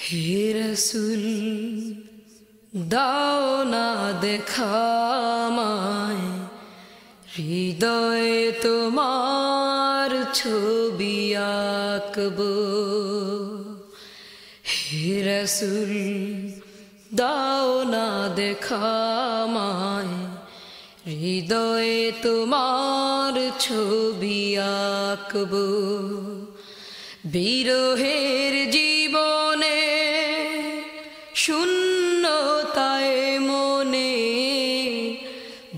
হে রসুল দাও না দেখা আমায়, হৃদয়ে তোমার ছবি আঁকবো। হে রসুল দাও না দেখা আমায়, হৃদয়ে তোমার ছবি আঁকবো। বিরহের জীবনে শূন্যতায় মনে,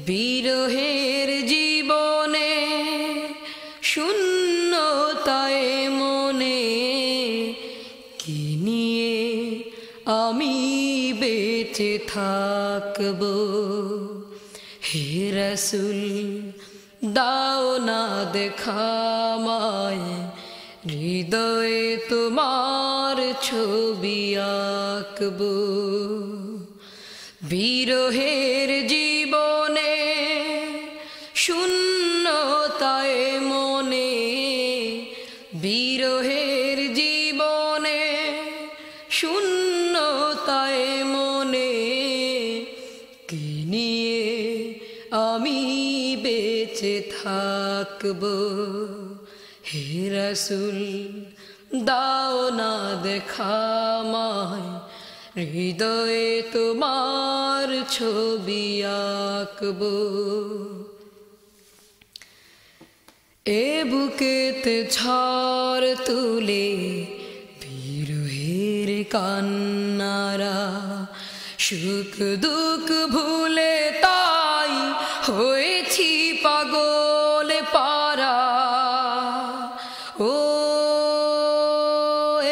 বিরহের জীবনে শূন্যতায় মনে, কি নিয়ে আমি বেঁচে থাকবো। হে রসুল দাও না দেখা আমায়, হৃদয়ে তোমার ছবি আঁকবো। বিরহের জীবনে শূন্যতায় মনে, বিরহের জীবনে শূন্যতায় মনে, কি নিয়ে আমি বেঁচে থাকবো। হে রসুল দাও না দেখা আমায়, হৃদয়ে তোমার ছবি আঁকবো। এ বুকেতে ঝড় তুলে বিরহের কান্নারা, সুখ দুঃখ ভুলে তাই হয়েছি পাগল পারা। ও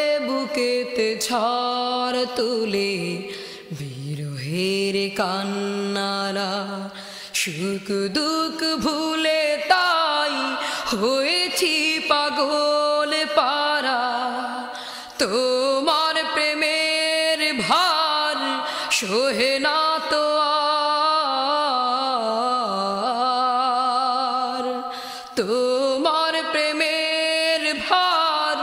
এ বুকেতে ঝড় তুলে বিরহের কান্নারা, সুখ দুঃখ ভুলে তাই হয়েছি পাগল পারা। তোমার প্রেমের ভার সহে না তো আর, তোমার প্রেমের ভার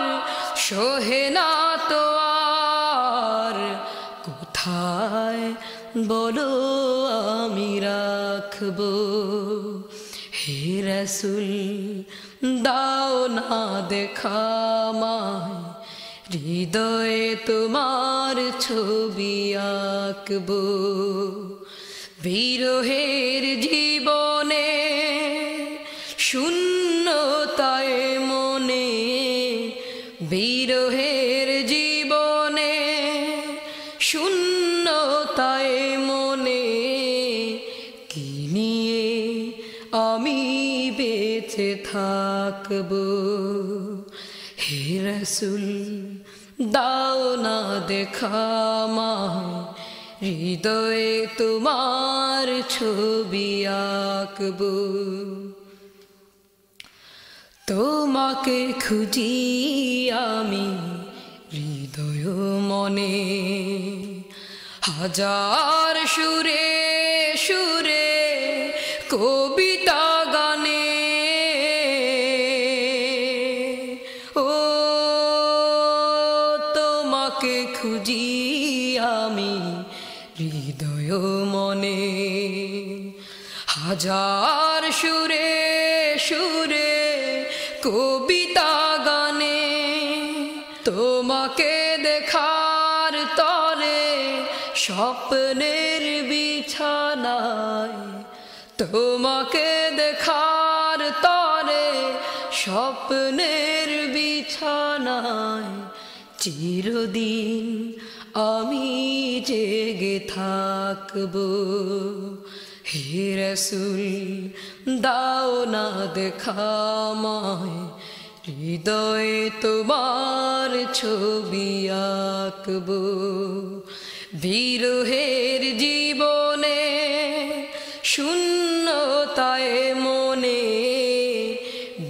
সহে না তো আর। কোথায় বলো আমি রাখবো। হে রসুল দাও না দেখা আমায়, হৃদয়ে তোমার ছবি আঁকবো। বিরহের জীবনে শূন্যতায় মনে, বিরহের জীবনে শূন্যতায় মনে, কি নিয়ে আমি বেঁচে থাকবো। হে রসুল দাও না দেখা আমায়, হৃদয়ে তোমার ছবি আঁকবো। তোমাকে খুঁজি আমি হৃদয় মনে, হাজার সুরে সুরে কবিতা গানে। ও তোমাকে খুঁজি আমি হৃদয় মনে, হাজার সুরে সুরে কবিতা গানে। তোমাকে দেখার তরে স্বপ্নের বিছানায়, তোমাকে দেখার তরে স্বপ্নের বিছানায়, চিরদিন আমি জেগে থাকবো। হে রসুল দাও না দেখা আমায়, হৃদয়ে তোমার ছবি আঁকবো। বিরহের জীবনে শূন্যতায় মনে,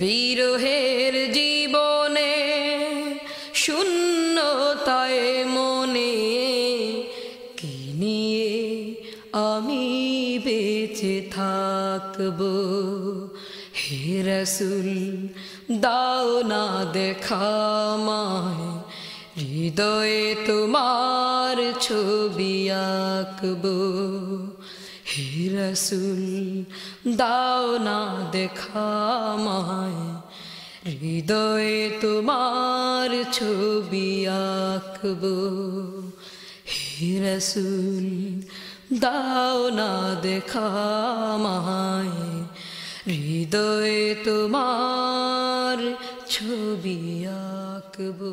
বিরহের জীবনে শূন্যতায় মনে, কি নিয়ে আমি বেঁচে থাকবো। হে রসুল দাও না দেখা আমায়, হৃদয়ে তোমার ছবি আঁকবো। হে রসুল দাও না দেখা আমায়, হৃদয়ে তোমার ছবি আঁকবো। হে রসুল দাও না দেখা আমায়, হৃদয়ে তোমার ছবি আঁকবো।